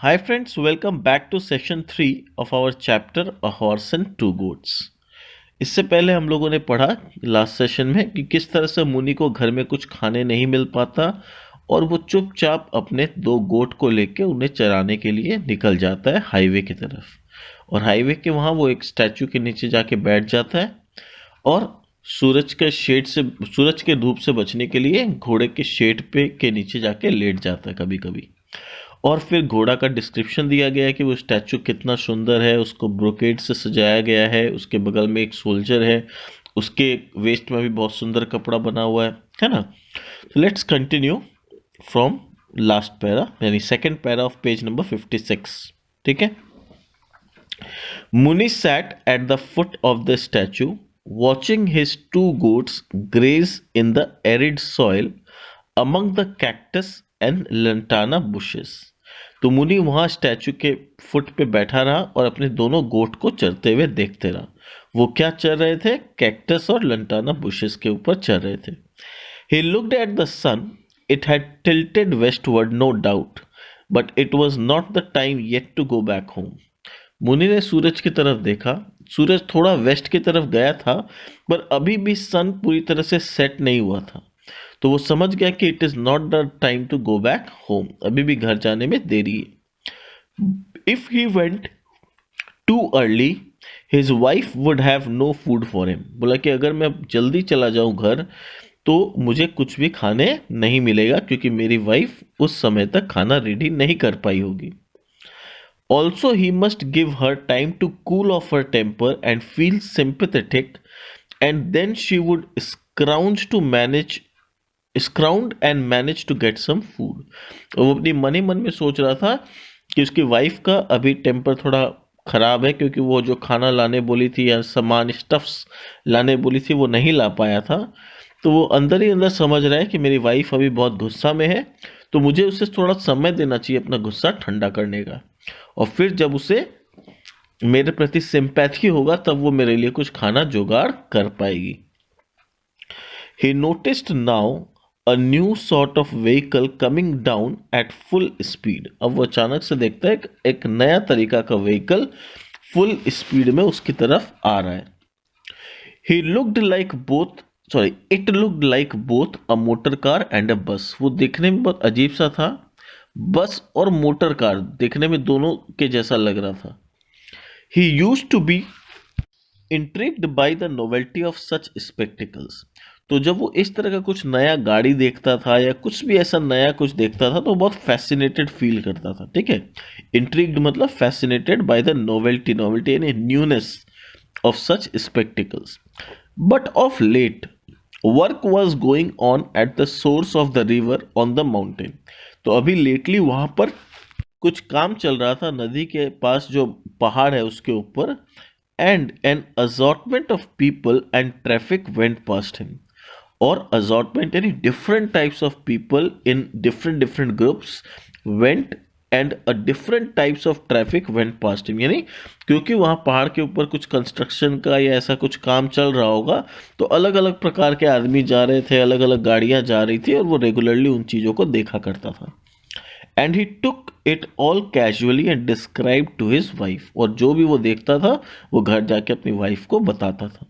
Hi friends, welcome back to section 3 of our chapter A Horse and Two Goats. इससे पहले हम लोगों ने पढ़ा लास्ट सेशन में कि किस तरह से मुनि को घर में कुछ खाने नहीं मिल पाता और वो चुपचाप अपने दो गोट को लेके उन्हें चराने के लिए निकल जाता है हाईवे की तरफ। और हाईवे के वहाँ वो एक स्टैचू के नीचे जाके बैठ जाता है और सूरज के धूप से बचने के लिए घोड़े के शेड पे के नीचे जाके लेट जाता है कभी कभी। और फिर घोड़ा का डिस्क्रिप्शन दिया गया है कि वो स्टैचू कितना सुंदर है, उसको ब्रोकेड से सजाया गया है, उसके बगल में एक सोल्जर है, उसके वेस्ट में भी बहुत सुंदर कपड़ा बना हुआ है ना। तो let's continue from last para यानी second para of page number 56। ठीक है। मुनि sat at the foot of the statue, watching his two goats graze in the arid soil among the cactus and lantana bushes। तो मुनि वहां statue के foot पे बैठा रहा और अपने दोनों गोट को चरते हुए देखते रहा। वो क्या चर रहे थे? कैक्टस और लंटाना बुशेस के ऊपर चर रहे थे। He looked at the sun. It had tilted westward, no doubt, but it was not the time yet to go back home. मुनि ने सूरज की तरफ देखा। सूरज थोड़ा वेस्ट की तरफ गया था, पर अभी भी सन पूरी तरह से सेट नहीं हुआ था। तो वो समझ गया कि it is not the time to go back home, अभी भी घर जाने में देरी है। If he went too early his wife would have no food for him. बोला कि अगर मैं जल्दी चला जाऊं घर तो मुझे कुछ भी खाने नहीं मिलेगा, क्योंकि मेरी वाइफ उस समय तक खाना रेडी नहीं कर पाई होगी। Also, he must give her time to cool off her temper and feel sympathetic, and then she would scrounge and manage to get some food। और वो अपनी मन ही मन में सोच रहा था कि उसकी वाइफ का अभी टेम्पर थोड़ा खराब है, क्योंकि वो जो खाना लाने बोली थी या सामान स्टफ्स लाने बोली थी वो नहीं ला पाया था। तो वो अंदर ही अंदर समझ रहा है कि मेरी वाइफ अभी बहुत गुस्सा में है, तो मुझे उसे थोड़ा समय देना चाहिए अपना गुस्सा ठंडा करने का। और फिर जब उसे मेरे प्रति सिंपैथी होगा तब वो मेरे लिए कुछ खाना जुगाड़ कर पाएगी। He noticed now a new sort of vehicle coming down at full speed। अब वो अचानक से देखता है कि एक नया तरीका का व्हीकल फुल स्पीड में उसकी तरफ आ रहा है। He looked like both it looked like both a motor car and a bus। वो देखने में बहुत अजीब सा था। बस और मोटर कार देखने में दोनों के जैसा लग रहा था। He used to be intrigued by the novelty of such spectacles। तो जब वो इस तरह का कुछ नया गाड़ी देखता था या कुछ भी ऐसा नया कुछ देखता था तो बहुत फैसिनेटेड फील करता था। ठीक है। इंट्रिग्ड मतलब fascinated by the novelty, novelty यानी newness of such spectacles. But of late work was going on at the source of the river on the mountain. तो अभी लेटली वहां पर कुछ काम चल रहा था नदी के पास जो पहाड़ है उसके ऊपर। And an assortment of people and traffic went past him. और असॉर्टमेंट यानी different types of people in different different groups went and a different types of traffic went past him. यानी क्योंकि वहाँ पहाड़ के ऊपर कुछ कंस्ट्रक्शन का या ऐसा कुछ काम चल रहा होगा, तो अलग अलग प्रकार के आदमी जा रहे थे, अलग अलग गाड़ियाँ जा रही थी और वो रेगुलरली उन चीज़ों को देखा करता था। And he took it all casually and describe to his wife. और जो भी वो देखता था वो घर जाके अपनी वाइफ को बताता था।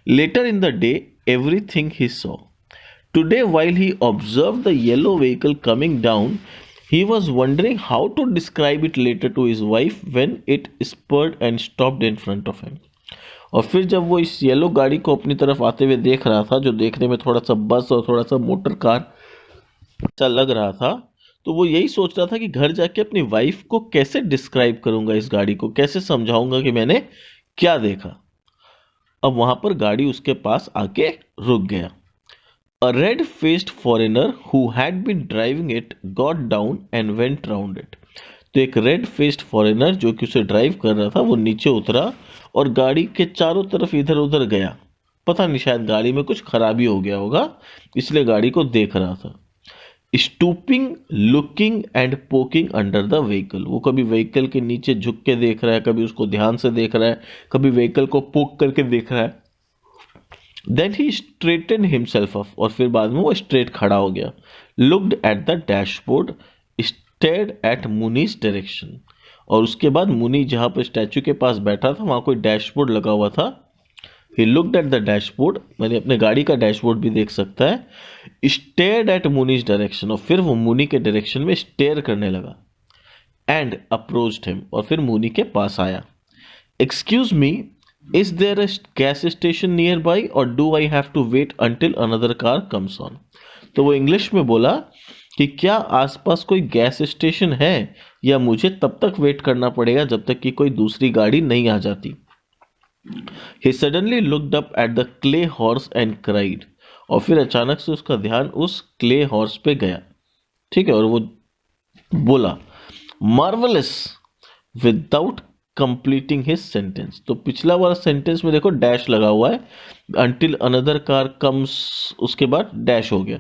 Later in the day everything he saw. Today, while he observed the yellow vehicle coming down, he was wondering how to describe it later to his wife when it spurred and stopped in front of him। और फिर जब वो इस yellow गाड़ी को अपनी तरफ आते हुए देख रहा था, जो देखने में थोड़ा सा बस और थोड़ा सा मोटर कार सा लग रहा था, तो वो यही सोच रहा था कि घर जाके अपनी वाइफ को कैसे डिस्क्राइब करूंगा, इस गाड़ी को कैसे समझाऊंगा कि मैंने क्या देखा। अब वहां पर गाड़ी उसके पास आके रुक गया। A red-faced foreigner who had been driving it got down and went round it। तो एक रेड फेस्ड फॉरेनर जो कि उसे ड्राइव कर रहा था वो नीचे उतरा और गाड़ी के चारों तरफ इधर उधर गया। पता नहीं, शायद गाड़ी में कुछ खराबी हो गया होगा, इसलिए गाड़ी को देख रहा था। Stooping, looking and poking under the vehicle. वो कभी व्हीकल के नीचे झुक के देख रहा है, कभी उसको ध्यान से देख रहा है, कभी व्हीकल को पोक करके देख रहा है। Then he straighten himself up. और फिर बाद में वो स्ट्रेट खड़ा हो गया। Looked at the dashboard, stared at Muni's direction. और उसके बाद मुनी जहां पर स्टैचू के पास बैठा था वहां कोई डैशबोर्ड लगा हुआ था। He looked at the dashboard, मैंने अपने गाड़ी का डैशबोर्ड भी देख सकता है। स्टेयर्ड एट मुनी's डायरेक्शन, और फिर वो मुनी के डायरेक्शन में स्टेयर करने लगा। एंड अप्रोच्ड हिम, और फिर मुनी के पास आया। Excuse me, is there a gas station near by or do I have to wait until another car comes on. तो वो इंग्लिश में बोला कि क्या आसपास कोई गैस स्टेशन है या मुझे तब तक वेट करना पड़ेगा जब तक कि कोई दूसरी गाड़ी नहीं आ जाती। He suddenly looked up at the clay horse and cried, और फिर अचानक से उसका ध्यान उस क्ले हॉर्स पे गया, ठीक है, और वो बोला marvellous without completing his sentence. तो पिछला वाला सेंटेंस में देखो डैश लगा हुआ है, अंटिल अनदर कार कम्स, उसके बाद डैश हो गया,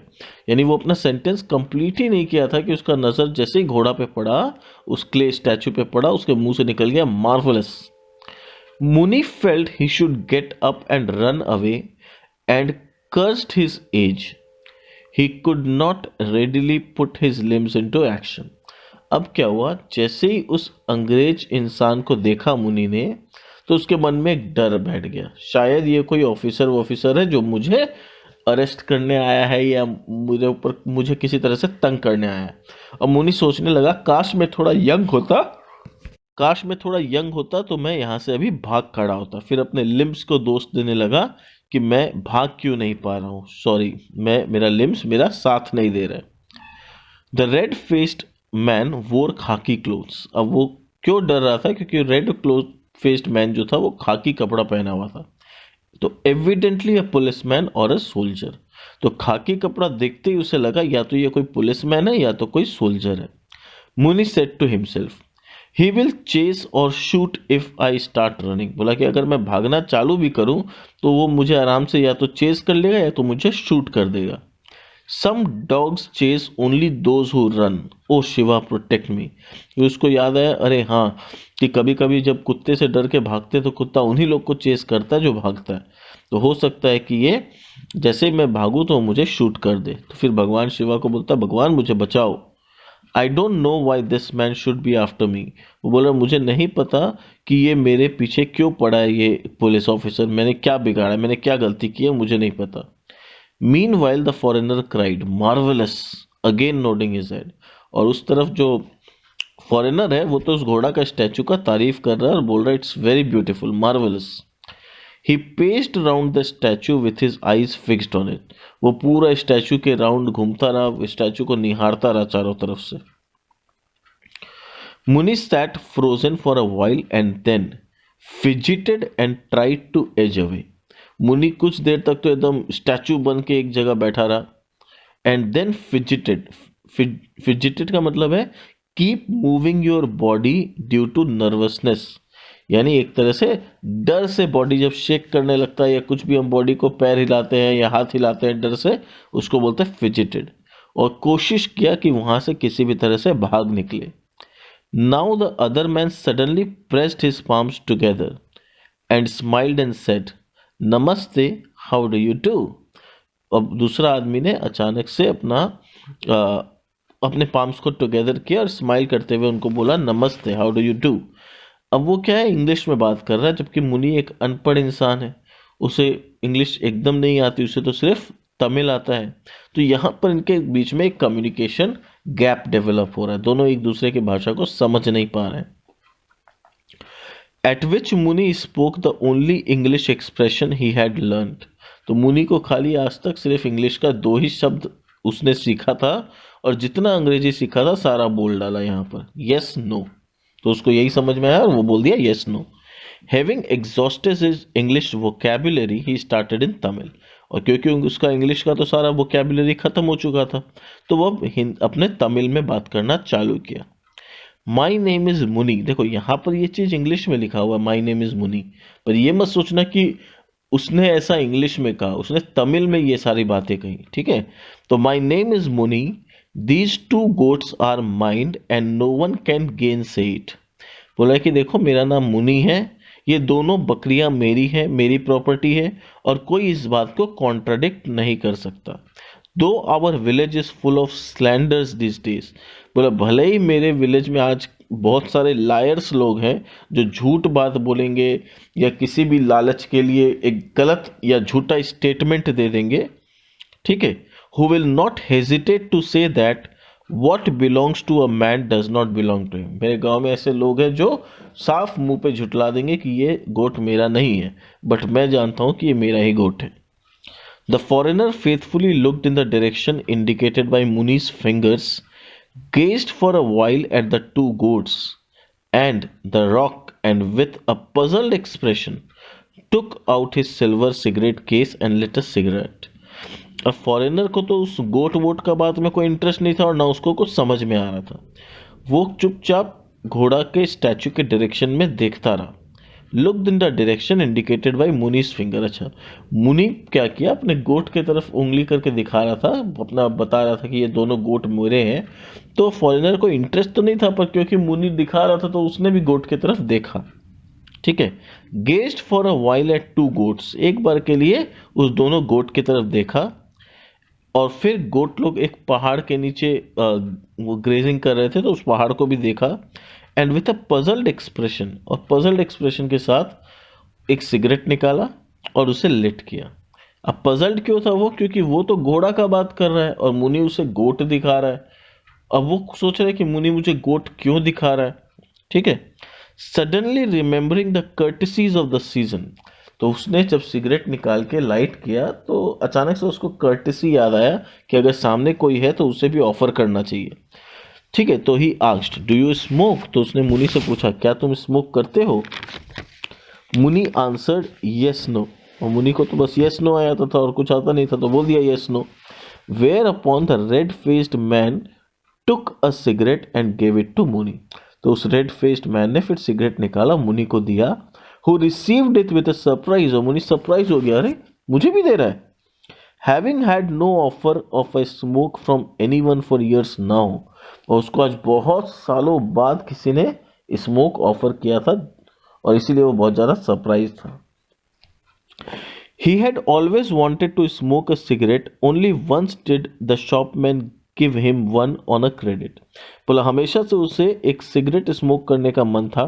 यानी वो अपना सेंटेंस कंप्लीट ही नहीं किया था कि उसका नजर जैसे ही घोड़ा पे पड़ा, उस क्ले स्टैचू पे पड़ा, उसके मुंह से निकल गया marvellous. Muni felt he should get up and run away and cursed his age. He could not readily put his limbs into action. अब क्या हुआ, जैसे ही उस अंग्रेज इंसान को देखा मुनि ने, तो उसके मन में एक डर बैठ गया, शायद ये कोई ऑफिसर है जो मुझे अरेस्ट करने आया है या मुझे किसी तरह से तंग करने आया है। अब मुनि सोचने लगा काश मैं थोड़ा यंग होता तो मैं यहाँ से अभी भाग खड़ा होता। फिर अपने लिम्स को दोष देने लगा कि मैं भाग क्यों नहीं पा रहा हूँ, सॉरी, मेरा लिम्स मेरा साथ नहीं दे रहा है। द रेड फेस्ड मैन वोर खाकी क्लोथ्स। अब वो क्यों डर रहा था, क्योंकि रेड क्लोथ फेस्ड मैन जो था वो खाकी कपड़ा पहना हुआ था। तो एविडेंटली अ पुलिसमैन और अ सोल्जर। तो खाकी कपड़ा देखते ही उसे लगा या तो ये कोई पुलिसमैन है या तो कोई सोल्जर है। मुनि said to himself, he will chase और shoot if I start running. बोला कि अगर मैं भागना चालू भी करूं तो वो मुझे आराम से या तो चेस कर लेगा या तो मुझे शूट कर देगा। Some dogs chase only those who run, oh Shiva protect me. उसको याद आया, अरे हाँ, कि कभी कभी जब कुत्ते से डर के भागते तो कुत्ता उन्हीं लोग को चेस करता है जो भागता है। तो हो सकता है कि ये जैसे मैं भागूं तो मुझे शूट कर दे। तो फिर भगवान शिवा को बोलता, भगवान मुझे बचाओ। I don't know why this man should be after me. वो बोला मुझे नहीं पता कि ये मेरे पीछे क्यों पड़ा है, ये पुलिस ऑफिसर, मैंने क्या बिगाड़ा, मैंने क्या गलती की है, मुझे नहीं पता। Mean while the foreigner cried marvellous, again nodding his head. और उस तरफ जो फॉरेनर है वो तो उस घोड़ा का स्टैचू का तारीफ कर रहा है और बोल रहा है it's very beautiful, marvellous. He paced round the statue with his eyes fixed on it. वो पूरा स्टैचू के राउंड घूमता रहा, स्टैचू को निहारता रहा चारों तरफ से। मुनि sat frozen for a while and then fidgeted and tried to edge away. मुनि कुछ देर तक तो एकदम स्टैचू बन के एक जगह बैठा रहा, एंड देन फिजिटेड। फिजिटेड का मतलब है keep moving your body due to nervousness, यानी एक तरह से डर से बॉडी जब शेक करने लगता है या कुछ भी हम बॉडी को पैर हिलाते हैं या हाथ हिलाते हैं डर से, उसको बोलते हैं फिजिटेड। और कोशिश किया कि वहां से किसी भी तरह से भाग निकले। Now the other man suddenly pressed his palms together and smiled and said नमस्ते, हाउ डू यू डू। अब दूसरा आदमी ने अचानक से अपने पाम्स को टुगेदर किया और स्माइल करते हुए उनको बोला नमस्ते, हाउ डू यू डू। अब वो क्या है, इंग्लिश में बात कर रहा है, जबकि मुनि एक अनपढ़ इंसान है, उसे इंग्लिश एकदम नहीं आती, उसे तो सिर्फ तमिल आता है। तो यहाँ पर इनके बीच में एक कम्युनिकेशन गैप डेवलप हो रहा है, दोनों एक दूसरे की भाषा को समझ नहीं पा रहे हैं। एट विच मुनि spoke the only English expression he had learned. तो मुनि को खाली आज तक सिर्फ इंग्लिश का 2 ही शब्द उसने सीखा था, और जितना अंग्रेजी सीखा था सारा बोल डाला यहाँ पर, यस नो। तो उसको यही समझ में आया और वो बोल दिया yes no. Having exhausted his English vocabulary he started in Tamil. और क्योंकि उसका इंग्लिश का तो सारा वोकैबुलरी खत्म हो चुका था, तो वो अपने तमिल में बात करना चालू किया। माई नेम इज मुनि। देखो यहाँ पर ये चीज इंग्लिश में लिखा हुआ माई नेम इज मुनि, पर ये मत सोचना कि उसने ऐसा इंग्लिश में कहा, उसने तमिल में ये सारी बातें कही, ठीक है। तो my name is Muni, these 2 goats are mine and no one can gainsay it. बोला कि देखो मेरा नाम मुनि है, ये दोनों बकरियां मेरी हैं, मेरी प्रॉपर्टी है, और कोई इस बात को कॉन्ट्राडिक्ट नहीं कर सकता। Though our village is full of slanders this days, बोला भले ही मेरे विलेज में आज बहुत सारे लायर्स लोग हैं जो झूठ बात बोलेंगे या किसी भी लालच के लिए एक गलत या झूठा स्टेटमेंट दे देंगे, ठीक है, who will not hesitate to say that what belongs to a man does not belong to him. मेरे गांव में ऐसे लोग हैं जो साफ मुंह पे झुटला देंगे कि ये गोट मेरा नहीं है, बट मैं जानता हूं कि ये मेरा ही गोट है। The foreigner faithfully looked in the direction indicated by Muni's fingers, gazed for a while at the two goats and the rock, and with a puzzled expression took out his silver cigarette case and lit a cigarette। अब foreigner को तो उस गोट vote का बात में कोई interest नहीं था और ना उसको कुछ समझ में आ रहा था। वो चुपचाप घोड़ा के स्टैचू के डायरेक्शन में देखता रहा। Looked in the direction indicated by Muni's finger. अच्छा, मुनि क्या किया, अपने गोट के तरफ उंगली करके दिखा रहा था, अपना बता रहा था कि ये दोनों गोट मेरे हैं। तो फॉरेनर को इंटरेस्ट तो नहीं था, पर क्योंकि मुनि दिखा रहा था तो उसने भी गोट की तरफ देखा, ठीक है। Guessed for a while at to goats, एक बार के लिए उस दोनों गोट की तरफ देखा। और फिर गोट लोग एक पहाड़ के नीचे वो ग्रेजिंग कर रहे थे तो उस पहाड़ को भी देखा। And with a puzzled expression, और पजल्ड एक्सप्रेशन के साथ एक सिगरेट निकाला और उसे लिट किया। अब पजल्ड क्यों था वो, क्योंकि वो तो घोड़ा का बात कर रहा है और मुनि उसे गोट दिखा रहा है। अब वो सोच रहा है कि मुनि मुझे गोट क्यों दिखा रहा है, ठीक है। Suddenly remembering the courtesies of the season, तो उसने जब सिगरेट निकाल के लाइट किया तो अचानक से उसको कर्टिसी याद आया कि अगर सामने कोई है तो उसे भी ऑफर करना चाहिए, ठीक है। तो he asked do you smoke, तो उसने मुनि से पूछा क्या तुम स्मोक करते हो। मुनि आंसर्ड यस नो, और मुनि को तो बस यस नो आया था और कुछ आता नहीं था, तो बोल दिया yes no. Whereupon the red faced man took a cigarette and gave it to Muni, तो उस रेड फेस्ड मैन ने फिर सिगरेट निकाला, मुनि को दिया। Who received it with a surprise, और मुनि सरप्राइज हो गया, अरे मुझे भी दे रहा है। Having had no offer of a smoke from anyone for years now, और उसको आज बहुत सालों बाद किसी ने स्मोक ऑफर किया था और इसीलिए वो बहुत ज़्यादा सरप्राइज था। He had always wanted to smoke a cigarette, only once did the shopman give him one on a credit। बोला हमेशा से उसे एक सिगरेट स्मोक करने का मन था,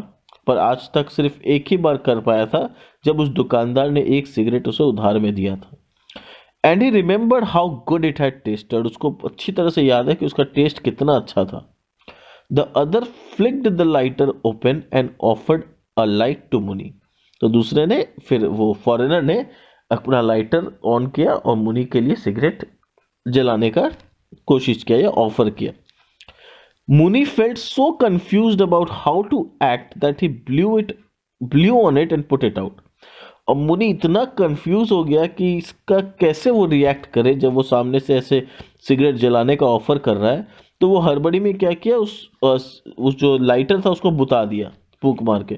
पर आज तक सिर्फ एक ही बार कर पाया था जब उस दुकानदार ने एक सिगरेट उसे उधार में दिया था। And he remembered how good it had tested, उसको अच्छी तरह से याद है कि उसका टेस्ट कितना अच्छा था। The other flicked the lighter open and offered a light to Muni, तो दूसरे ने, फिर वो फॉरेनर ने अपना लाइटर ऑन किया और मुनि के लिए सिगरेट जलाने का कोशिश किया या ऑफर किया। Muni felt so confused about how to act that he blew on it and put it out. और मुनि इतना कंफ्यूज हो गया कि इसका कैसे वो रिएक्ट करे जब वो सामने से ऐसे सिगरेट जलाने का ऑफर कर रहा है। तो वो हड़बड़ी में क्या किया, उस जो लाइटर था उसको बुता दिया फूंक मार के।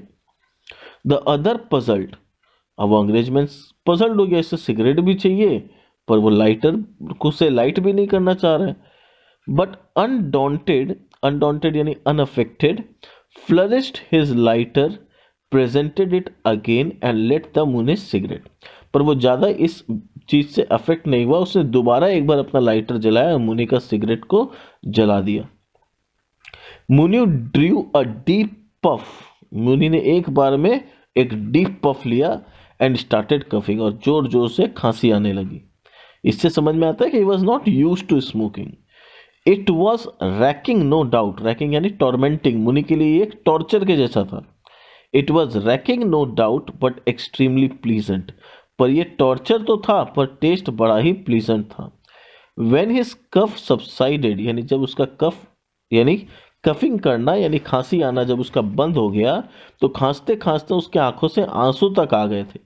द अदर पजल्ड, अब वो अंग्रेज में पजल्ड हो गया, इससे सिगरेट भी चाहिए पर वो लाइटर को से लाइट भी नहीं करना चाह रहा है। बट अनडॉन्टेड यानी unaffected, flourished his lighter, presented it again and let the मुनि सिगरेट, पर वो ज़्यादा इस चीज़ से अफेक्ट नहीं हुआ, उसने दोबारा एक बार अपना लाइटर जलाया और मुनि का सिगरेट को जला दिया। मुनि ड्रू अ डीप पफ, मुनि ने एक बार में एक डीप पफ लिया एंड स्टार्टेड कफिंग, और जोर जोर से खांसी आने लगी। इससे समझ में आता है कि he was not use to smoking, it was racking no doubt, racking यानी टॉर्मेंटिंग, मुनि के लिए एक टॉर्चर के जैसा था। It was racking no doubt but extremely pleasant, पर यह टॉर्चर तो था पर टेस्ट बड़ा ही प्लीजेंट था। वेन हिज कफ सबसाइडेड, यानी जब उसका कफ यानी कफिंग करना यानी खांसी आना जब उसका बंद हो गया तो खांसते खांसते उसके आंखों से आंसू तक आ गए थे।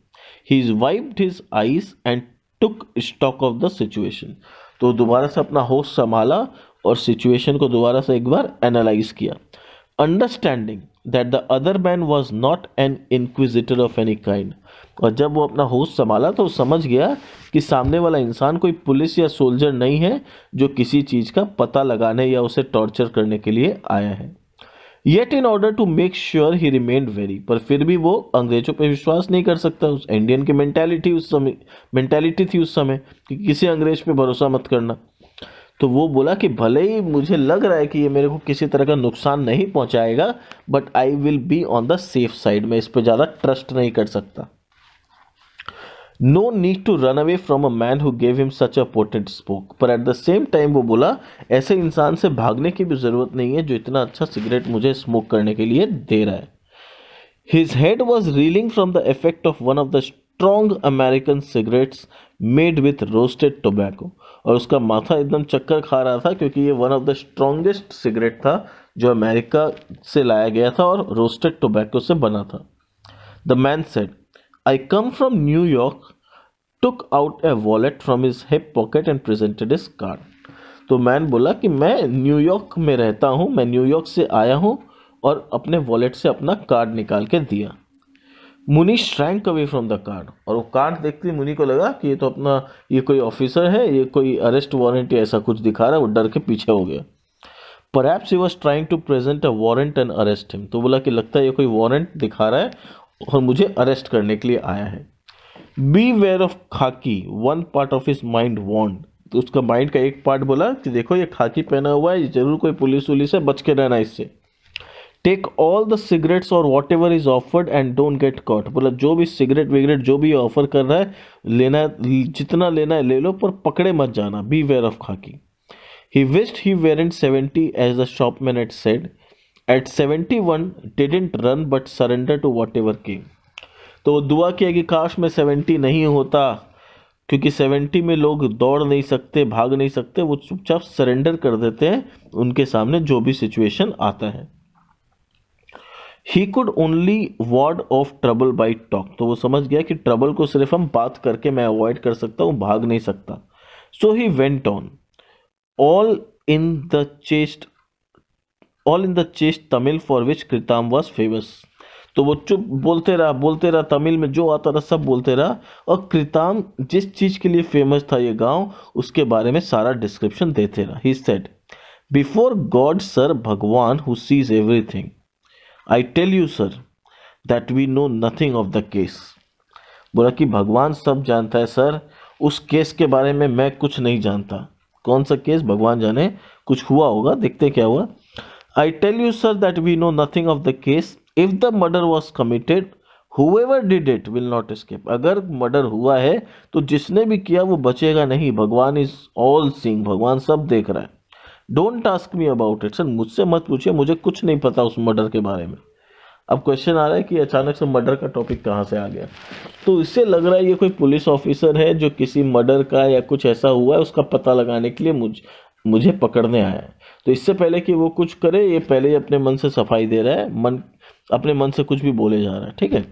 He wiped his eyes and took stock of the situation, तो दोबारा से अपना होश संभाला और सिचुएशन को दोबारा से एक बार एनालाइज किया। Understanding that the other man was not an inquisitor of any kind, और जब वो अपना होश संभाला तो समझ गया कि सामने वाला इंसान कोई पुलिस या सोल्जर नहीं है जो किसी चीज़ का पता लगाने या उसे टॉर्चर करने के लिए आया है। Yet in order to make sure he remained wary, पर फिर भी वो अंग्रेजों पर विश्वास नहीं कर सकता। उस इंडियन की मेंटालिटी थी उस समय कि किसी अंग्रेज पे भरोसा मत करना। तो वो बोला कि भले ही मुझे लग रहा है कि ये मेरे को किसी तरह का नुकसान नहीं पहुंचाएगा, but I will be on the safe side, मैं इस पर ज़्यादा ट्रस्ट नहीं कर सकता। No need to run away from a man who gave him such a potent smoke, पर एट द सेम टाइम वो बोला ऐसे इंसान से भागने की भी ज़रूरत नहीं है जो इतना अच्छा सिगरेट मुझे स्मोक करने के लिए दे रहा है। His head was reeling from the effect of one of the strong American cigarettes made with roasted tobacco, और उसका माथा एकदम चक्कर खा रहा था क्योंकि ये one of the strongest cigarette था जो अमेरिका से लाया गया था और रोस्टेड टोबैको से बना था। The man said, I come from New York, took out A wallet from his hip pocket and presented his card. तो मैन बोला कि मैं न्यूयॉर्क में रहता हूँ, मैं न्यूयॉर्क से आया हूँ, और अपने वॉलेट से अपना कार्ड निकाल के दिया। मुनि shrank away from the card, और वो कार्ड देखते ही मुनि को लगा कि ये तो अपना, ये कोई ऑफिसर है, ये कोई अरेस्ट वारंट या ऐसा कुछ दिखा रहा है, वो डर के पीछे हो गया। Perhaps he was trying to present a warrant and arrest him, तो बोला कि लगता है ये कोई वारंट दिखा रहा है और मुझे अरेस्ट करने के लिए आया है। Beware of khaki, one part of his mind warned, तो उसका माइंड का एक पार्ट बोला कि देखो ये खाकी पहना हुआ है, ये जरूर कोई पुलिस वुलिस है, बच के रहना इससे। टेक ऑल द सिगरेट्स और what ever is offered and don't get caught, बोला जो भी सिगरेट विगरेट जो भी ऑफर कर रहा है, लेना जितना लेना है ले लो, पर पकड़े मत जाना। बी वेयर ऑफ खाकी। He wished he weren't 70 as the shopman had said. At 71 didn't run but surrender to whatever came. तो वो दुआ किया कि काश मैं 70 नहीं होता, क्योंकि 70 में लोग दौड़ नहीं सकते, भाग नहीं सकते, वो चुपचाप सरेंडर कर देते हैं उनके सामने जो भी सिचुएशन आता है। He could only ward off trouble by talk, तो वो समझ गया कि ट्रबल को सिर्फ हम बात करके मैं अवॉइड कर सकता हूँ, भाग नहीं सकता। So he went on. All in the chaste Tamil for which Kritam was famous, तो वो चुप बोलते रहा, तमिल में जो आता था सब बोलते रहा, और कृताम जिस चीज के लिए फेमस था ये गांव, उसके बारे में सारा डिस्क्रिप्शन देते रहा। He said, before god sir, भगवान who sees everything, I tell you sir that we know nothing of the case, बोला कि भगवान सब जानता है सर, उस केस के बारे में मैं कुछ नहीं जानता। कौन सा केस, भगवान जाने, कुछ हुआ होगा, देखते क्या हुआ। I tell you sir that we know nothing of the case, if the murder was committed whoever did it will not escape, अगर मर्डर हुआ है तो जिसने भी किया वो बचेगा नहीं, भगवान इज ऑल सीइंग, भगवान सब देख रहा है। Don't ask me about it, sir मुझसे मत पूछिए, मुझे कुछ नहीं पता उस मर्डर के बारे में। अब क्वेश्चन आ रहा है कि अचानक से मर्डर का टॉपिक कहाँ से आ गया, तो इससे लग रहा है ये कोई पुलिस ऑफिसर है जो किसी मर्डर का या कुछ ऐसा हुआ है उसका पता लगाने के लिए मुझे पकड़ने आया है। तो इससे पहले कि वो कुछ करे, ये पहले ही अपने मन से सफाई दे रहा है, अपने मन से कुछ भी बोले जा रहा है, ठीक है।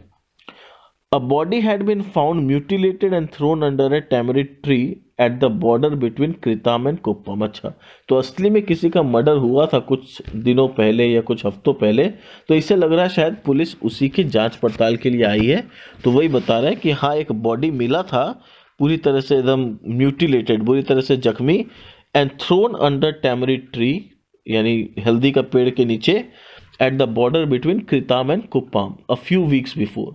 A body had been found mutilated and thrown under a tamarind tree at the border between Kritam and Kuppam. अच्छा, तो असली में किसी का मर्डर हुआ था कुछ दिनों पहले या कुछ हफ्तों पहले, तो इससे लग रहा है शायद पुलिस उसी की जांच पड़ताल के लिए आई है। तो वही बता रहा है कि हाँ, एक बॉडी मिला था पूरी तरह से एकदम म्यूटिलेटेड, बुरी तरह से जख्मी, and thrown under tamarind tree, यानी हल्दी का पेड़ के नीचे, at the border between Kritam and Kuppam a few weeks before,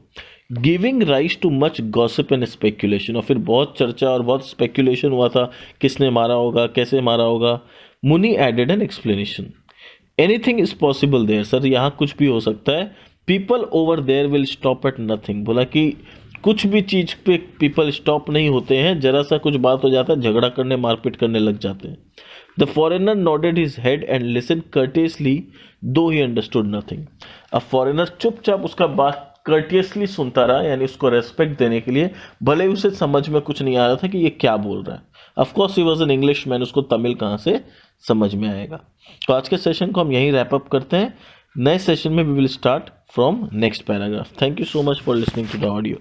giving rise to much gossip and speculation. और फिर बहुत चर्चा और बहुत स्पेक्यूलेशन हुआ था, किसने मारा होगा, कैसे मारा होगा। Muni added an explanation, anything is possible there, sir यहाँ कुछ भी हो सकता है। People over there will stop at nothing, बोला कि कुछ भी चीज पे पीपल स्टॉप नहीं होते हैं, जरा सा कुछ बात हो जाता है झगड़ा करने मारपीट करने लग जाते हैं। The foreigner nodded his head and listen courteously though he understood nothing. अब फॉरेनर चुपचाप उसका बात कर्टियसली सुनता रहा, यानी उसको रेस्पेक्ट देने के लिए, भले ही उसे समझ में कुछ नहीं आ रहा था कि ये क्या बोल रहा है। Of course he was an English man, उसको तमिल कहाँ से समझ में आएगा। तो आज के सेशन को हम यहीं रैप अप करते हैं, नए सेशन में we will start from next paragraph. Thank you so much for listening to the audio.